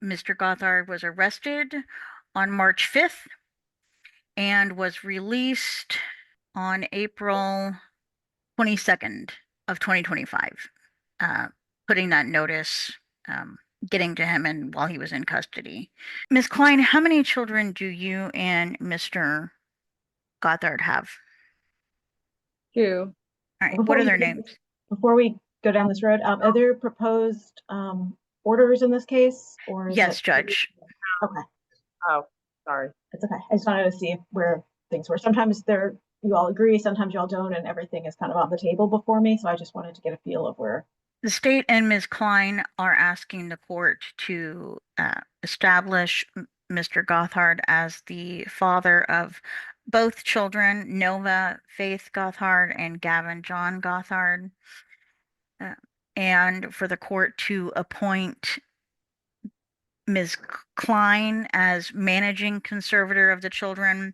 Mr. Gothard was arrested on March 5th and was released on April 22nd of 2025, putting that notice, getting to him and while he was in custody. Ms. Klein, how many children do you and Mr. Gothard have? Two. All right, what Before are you their begin, names? before we go down this road, are there proposed orders in this case, or is Yes, it Judge. okay? Oh, sorry. It's okay. I just wanted to see where things were. Sometimes you all agree, sometimes you all don't, and everything is kind of on the table before me. So I just wanted to get a feel of where. The state and Ms. Klein are asking the court to establish Mr. Gothard as the father of both children, Nova Faith Gothard and Gavin John Gothard, uh, and for the court to appoint Ms. Klein as managing conservator of the children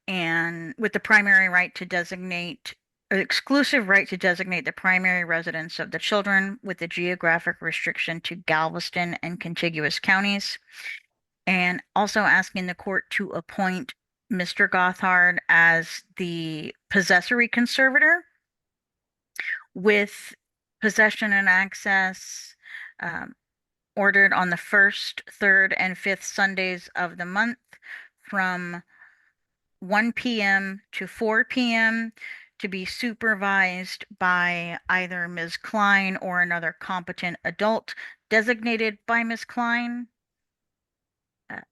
and with the primary right to designate exclusive right to designate the primary residence of the children with the geographic restriction to Galveston and contiguous counties, and also asking the court to appoint Mr. Gothard as the possessory conservator with possession and access ordered on the first, third, and fifth Sundays of the month from 1 p.m. to 4 p.m. to be supervised by either Ms. Klein or another competent adult designated by Ms. Klein.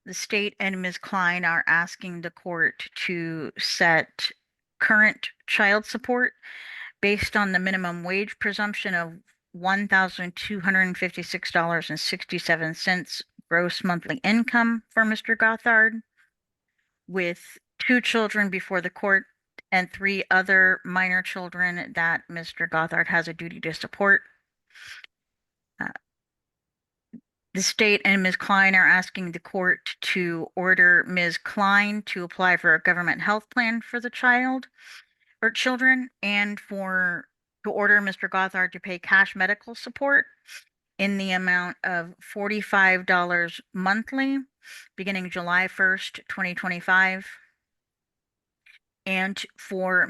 The state and Ms. Klein are asking the court to set current child support based on the minimum wage presumption of $1,256.67 gross monthly income for Mr. Gothard, with 2 children before the court and 3 other minor children that Mr. Gothard has a duty to support. The state and Ms. Klein are asking the court to order Ms. Klein to apply for a government health plan for the child or children, and to order Mr. Gothard to pay cash medical support in the amount of $45 monthly beginning July 1st, 2025. And to order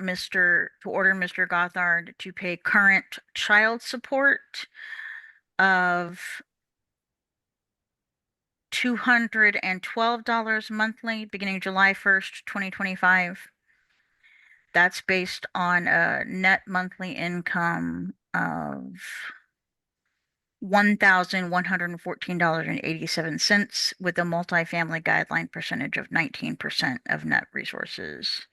Mr. Gothard to pay current child support of $212 monthly beginning July 1st, 2025. That's based on a net monthly income of $1,114.87 with a multifamily guideline percentage of 19% of net resources.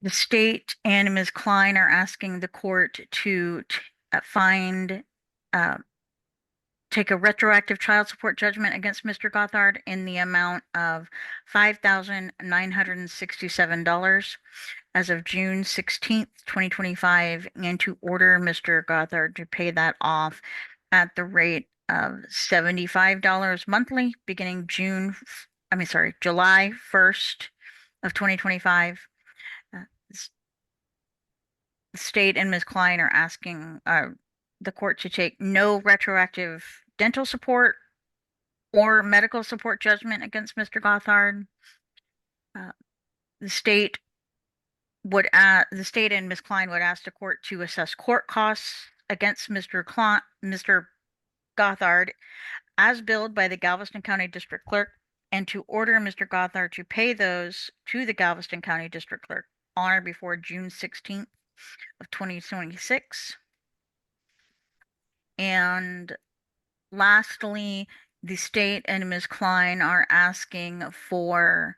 The state and Ms. Klein are asking the court to take a retroactive child support judgment against Mr. Gothard in the amount of $5,967 as of June 16th, 2025, and to order Mr. Gothard to pay that off at the rate of $75 monthly beginning July 1st of 2025. The state and Ms. Klein are asking the court to take no retroactive dental support or medical support judgment against Mr. Gothard. The state and Ms. Klein would ask the court to assess court costs against Mr. Gothard as billed by the Galveston County District Clerk, and to order Mr. Gothard to pay those to the Galveston County District Clerk on or before June 16th of 2026. And lastly, the state and Ms. Klein are asking for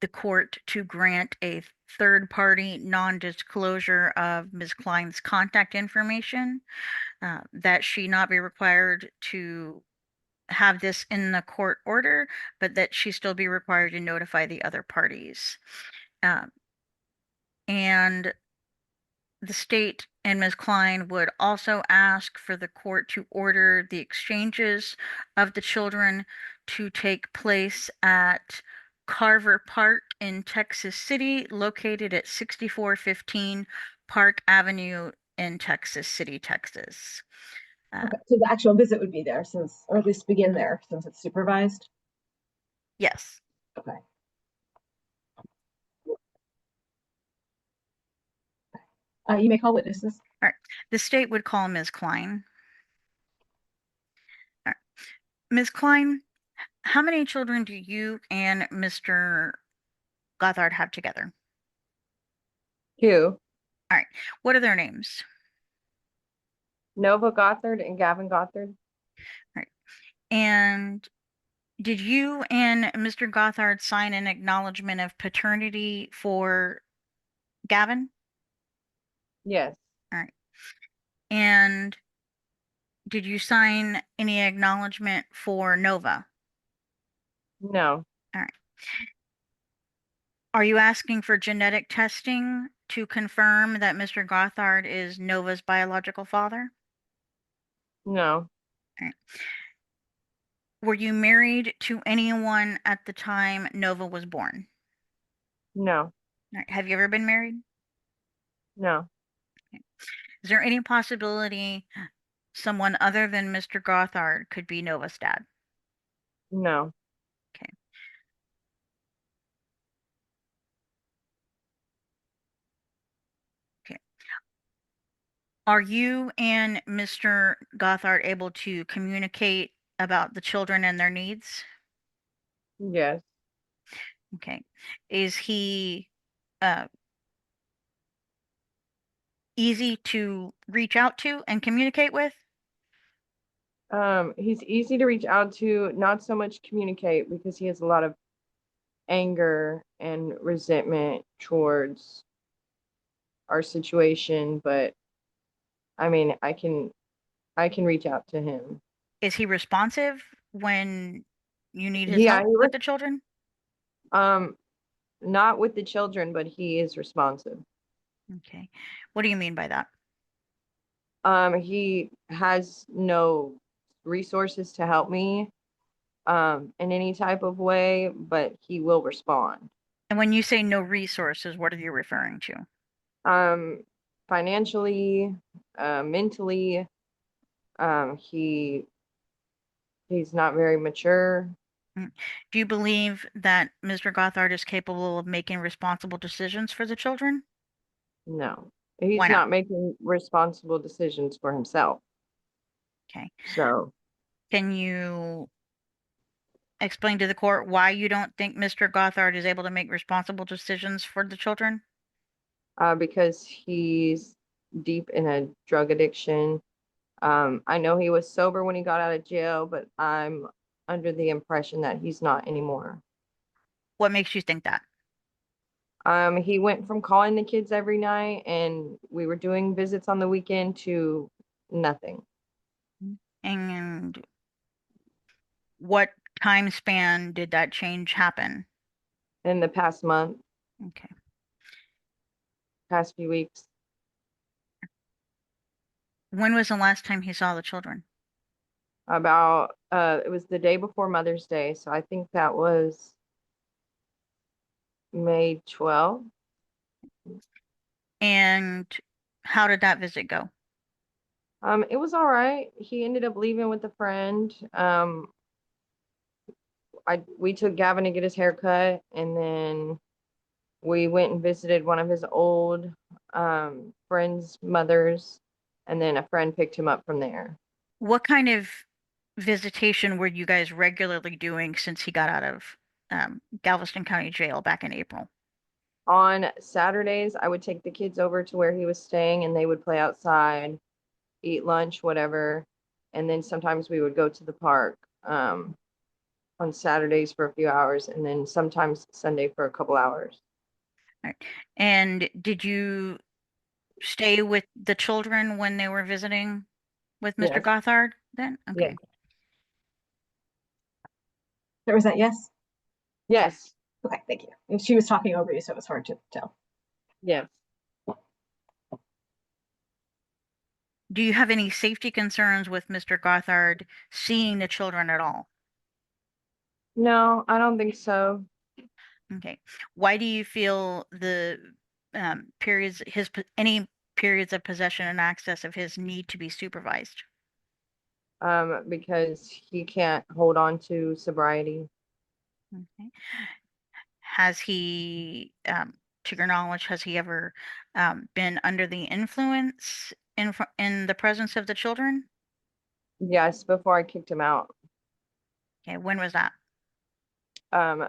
the court to grant a third-party non-disclosure of Ms. Klein's contact information, that she not be required to have this in the court order, but that she still be required to notify the other parties. And the state and Ms. Klein would also ask for the court to order the exchanges of the children to take place at Carver Park in Texas City, located at 6415 Park Avenue in Texas City, Texas. Okay, so the actual visit would be there since, or at least begin there since it's supervised. Yes. Okay. You may call witnesses. All right. The state would call Ms. Klein. All right. Ms. Klein, how many children do you and Mr. Gothard have together? Two, All right. What are their names? Nova Gothard and Gavin Gothard. All right. And did you and Mr. Gothard sign an acknowledgement of paternity for Gavin? Yes, All right. And did you sign any acknowledgement for Nova? no, All right. Are you asking for genetic testing to confirm that Mr. Gothard is Nova's biological father? no, All right. Were you married to anyone at the time Nova was born? no, All right. Have you ever been married? no, Is there any possibility someone other than Mr. Gothard could be Nova's dad? no. Okay. Okay. Are you and Mr. Gothard able to communicate about the children and their needs? Yes. Okay. Is he uh, easy to reach out to and communicate with? He's easy to reach out to, not so much communicate because he has a lot of anger and resentment towards our situation, but I mean, I can reach out to him. Is he responsive when you need his Yeah, help with the children? um not with the children, but he is responsive. Okay. What do you mean by that? He has no resources to help me in any type of way, but he will respond. And when you say no resources, what are you referring to? Um, Financially, mentally, he's not very mature. Mm. Do you believe that Mr. Gothard is capable of making responsible decisions for the children? No, Why he's not? not making responsible decisions for himself. Okay. So, Can you explain to the court why you don't think Mr. Gothard is able to make responsible decisions for the children? because he's deep in a drug addiction. I know he was sober when he got out of jail, but I'm under the impression that he's not anymore. What makes you think that? He went from calling the kids every night and we were doing visits on the weekend to nothing. And what time span did that change happen? In the past month, Okay. past few weeks, When was the last time he saw the children? about it was the day before Mother's Day, so I think that was May 12th. And how did that visit go? It was all right. He ended up leaving with a friend. We took Gavin to get his hair cut, and then we went and visited one of his old friends' mothers, and then a friend picked him up from there. What kind of visitation were you guys regularly doing since he got out of Galveston County Jail back in April? On Saturdays, I would take the kids over to where he was staying, and they would play outside, eat lunch, whatever. And then sometimes we would go to the park on Saturdays for a few hours, and then sometimes Sunday for a couple hours. Right. And did you stay with the children when they were visiting with Mr. Yes. Gothard then? Yes. Okay. There was that yes? Yes. Okay, thank you. And she was talking over you, so it was hard to tell. Yes. Do you have any safety concerns with Mr. Gothard seeing the children at all? No, I don't think so. Okay. Why do you feel the periods, any periods of possession and access of his need to be supervised? Because he can't hold on to sobriety. Okay. Has he, to your knowledge, has he ever been under the influence in the presence of the children? Yes, before I kicked him out. Okay, when was that? Um,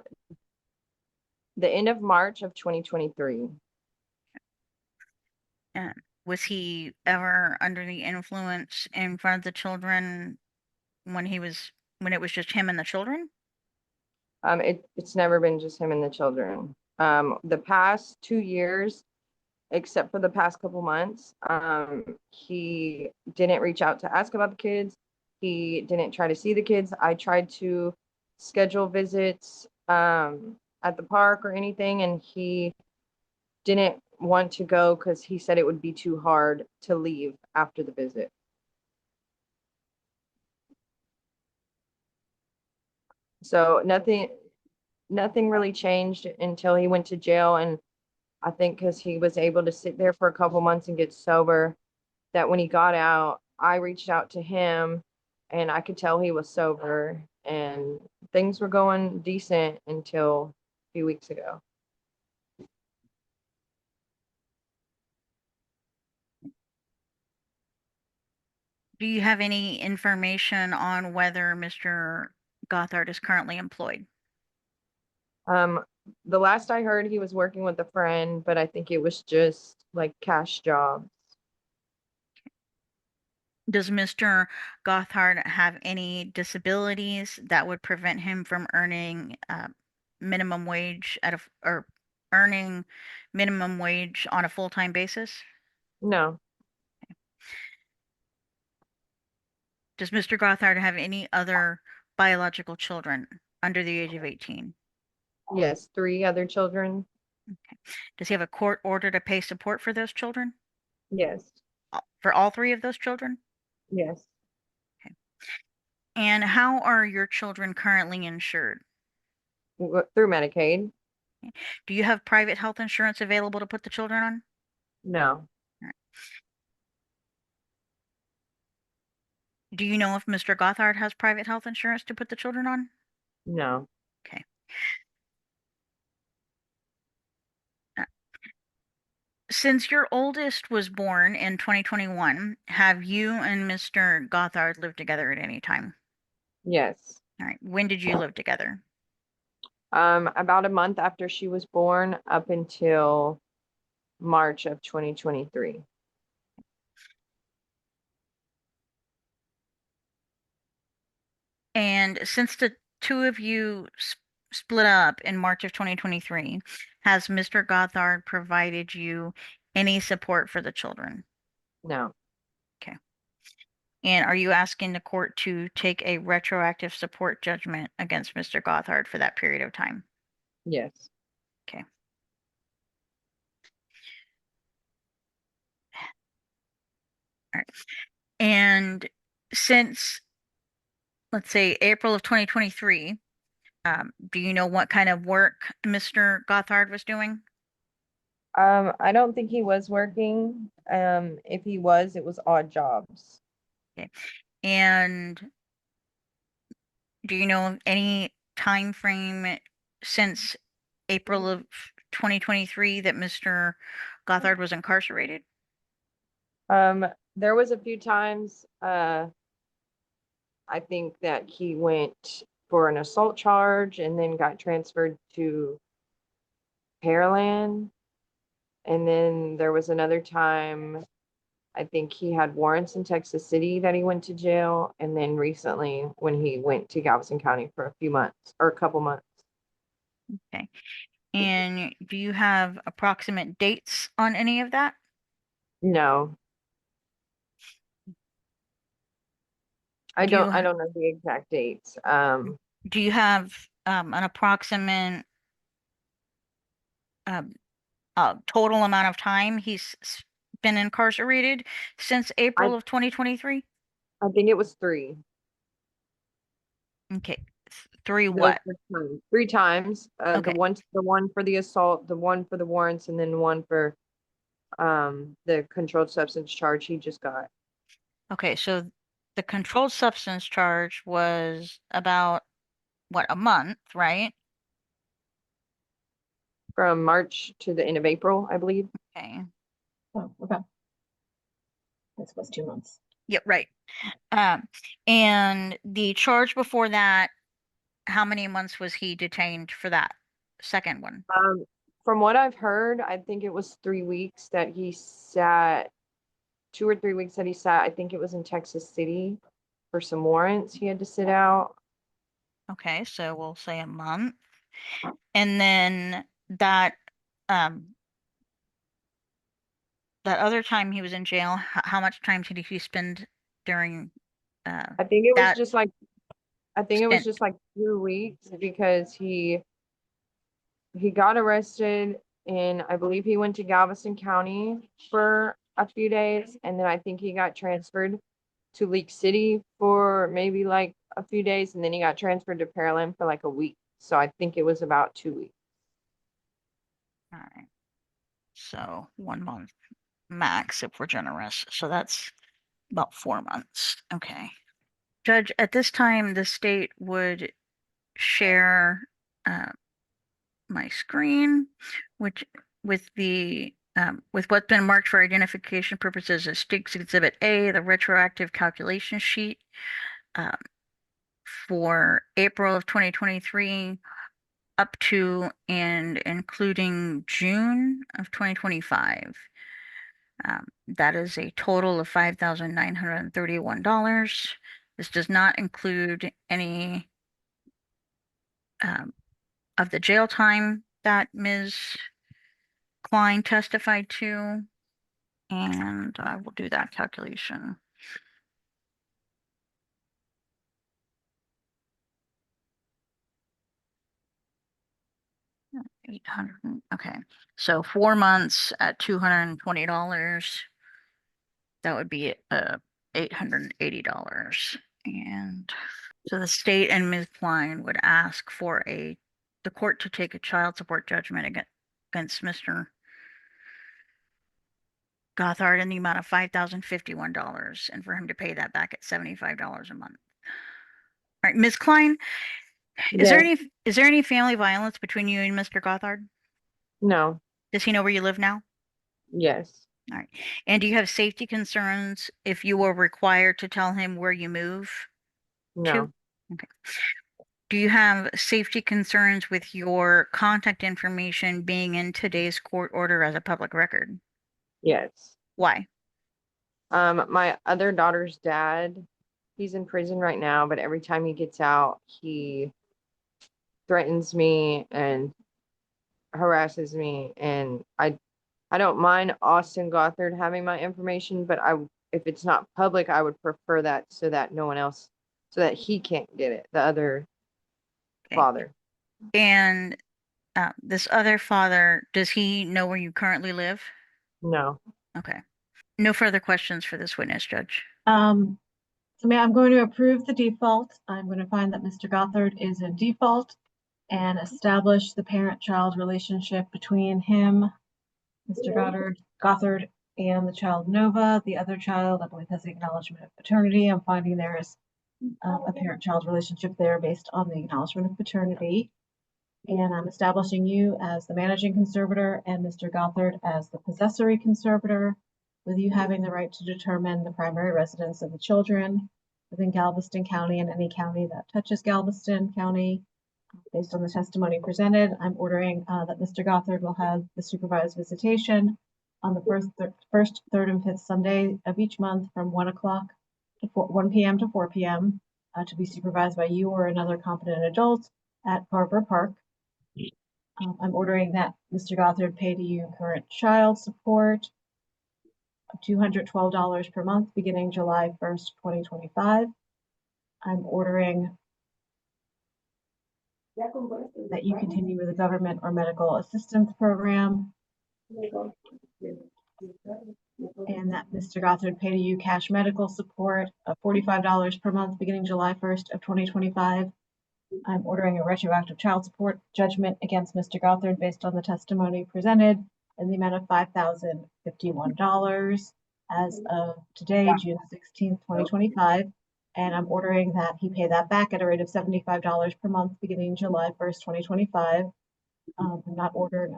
the end of March of 2023. Uh, was he ever under the influence in front of the children when when it was just him and the children? It's never been just him and the children. The past 2 years, except for the past couple months, he didn't reach out to ask about the kids. He didn't try to see the kids. I tried to schedule visits at the park or anything, and he didn't want to go because he said it would be too hard to leave after the visit. So nothing really changed until he went to jail, and I think because he was able to sit there for a couple months and get sober, that when he got out, I reached out to him and I could tell he was sober and things were going decent until a few weeks ago. Do you have any information on whether Mr. Gothard is currently employed? Um, the last I heard, he was working with a friend, but I think it was just like cash jobs. Does Mr. Gothard have any disabilities that would prevent him from earning minimum wage or earning minimum wage on a full-time basis? No, Does Mr. Gothard have any other biological children under the age of 18? yes, 3 other children. Okay. Does he have a court order to pay support for those children? Yes, For all three of those children? yes. Okay. And how are your children currently insured? Through Medicaid. Do you have private health insurance available to put the children on? No, All right. Do you know if Mr. Gothard has private health insurance to put the children on? no. Okay. Uh, Since your oldest was born in 2021, have you and Mr. Gothard lived together at any time? Yes. All right. When did you live together? About a month after she was born up until March of 2023. And since the two of you split up in March of 2023, has Mr. Gothard provided you any support for the children? No, Okay. And are you asking the court to take a retroactive support judgment against Mr. Gothard for that period of time? yes. Okay. All right. And since, let's say, April of 2023, do you know what kind of work Mr. Gothard was doing? I don't think he was working. If he was, it was odd jobs. Okay. And do you know of any time frame since April of 2023 that Mr. Gothard was incarcerated? There was a few times, I think that he went for an assault charge and then got transferred to Pearland. And then there was another time, I think he had warrants in Texas City that he went to jail. And then recently when he went to Galveston County for a few months or a couple months. Okay. And do you have approximate dates on any of that? No, Do you I don't know the exact dates. do you have an approximate um, total amount of time been incarcerated since I April of 2023? I think it was three. Okay. Three Those what? were times. 3 times. Okay. The one for the assault, the one for the warrants, and then one for The controlled substance charge he just got. Okay, so the controlled substance charge was about, what, a month, right? From March to the end of April, I believe. Okay. Oh, okay. This was 2 months. Yep, right. And the charge before that, how many months was he detained for that second one? From what I've heard, I think it was 3 weeks that he sat, 2 or 3 weeks that he sat. I think it was in Texas City for some warrants he had to sit out. Okay, so we'll say a month. And then that um that other time he was in jail, how much time did he spend during I think it was that just like I think it was stint? just like 2 weeks because he got arrested and I believe he went to Galveston County for a few days and then I think he got transferred to Leak City for maybe like a few days and then he got transferred to Pearland for like a week. So I think it was about 2 weeks. All right. So 1 month max if we're generous. So that's about 4 months. Okay. Judge, at this time, the state would share my screen, which with what's been marked for identification purposes as State's Exhibit A, the retroactive calculation sheet um, for April of 2023 up to and including June of 2025. That is a total of $5,931. This does not include any um, of the jail time that Ms. Klein testified to, and I will do that calculation. 800, okay. So 4 months at $220. That would be $880. And so the state and Ms. Klein would ask for the court to take a child support judgment against Mr. Gothard in the amount of $5,051 and for him to pay that back at $75 a month. All right, Ms. Klein, is there any family violence between you and Mr. Gothard? No. Does he know where you live now? Yes. All right. And do you have safety concerns if you were required to tell him where you move No. to? Okay. Do you have safety concerns with your contact information being in today's court order as a public record? Yes. Why? My other daughter's dad, he's in prison right now, but every time he gets out, he threatens me and harasses me. And I don't mind Austin Gothard having my information, but if it's not public, I would prefer that so that no one else, so that he can't get it, the other Okay. father. And this other father, does he know where you currently live? No. Okay. No further questions for this witness, Judge. So I'm going to approve the default. I'm going to find that Mr. Gothard is in default and establish the parent-child relationship between him, Mr. Gothard, and the child Nova. The other child, I believe, has the acknowledgement of paternity. I'm finding there is a parent-child relationship there based on the acknowledgement of paternity. And I'm establishing you as the managing conservator and Mr. Gothard as the possessory conservator, with you having the right to determine the primary residence of the children within Galveston County and any county that touches Galveston County. Based on the testimony presented, I'm ordering that Mr. Gothard will have the supervised visitation on the first, third, and fifth Sunday of each month from 1 p.m. to 4 p.m. To be supervised by you or another competent adult at Carver Park. I'm ordering that Mr. Gothard pay to you current child support of $212 per month beginning July 1st, 2025. I'm ordering that you continue with the government or medical assistance program, and that Mr. Gothard pay to you cash medical support of $45 per month beginning July 1st of 2025. I'm ordering a retroactive child support judgment against Mr. Gothard based on the testimony presented in the amount of $5,051 as of today, June 16th, 2025. And I'm ordering that he pay that back at a rate of $75 per month beginning July 1st, 2025. I'm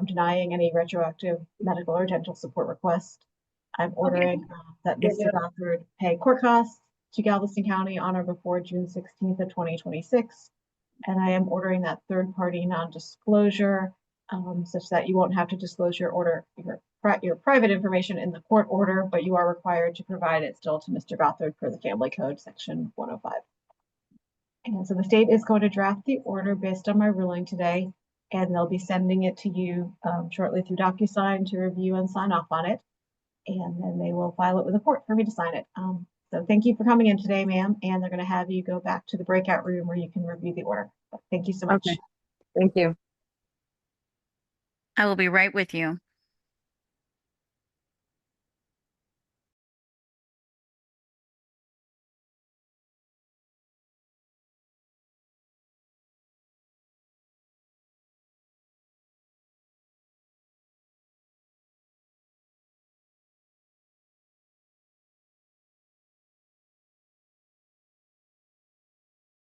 denying any retroactive medical or dental support request. I'm ordering that Mr. Gothard pay court costs to Galveston County on or before June 16th of 2026. And I am ordering that third-party non-disclosure such that you won't have to disclose your private information in the court order, but you are required to provide it still to Mr. Gothard per the Family Code, Section 105. And so the state is going to draft the order based on my ruling today, and they'll be sending it to you shortly through DocuSign to review and sign off on it. And then they will file it with the court for me to sign it. So thank you for coming in today, ma'am. And they're going to have you go back to the breakout room where you can review the order. Thank you so much. Okay. Thank you. I will be right with you.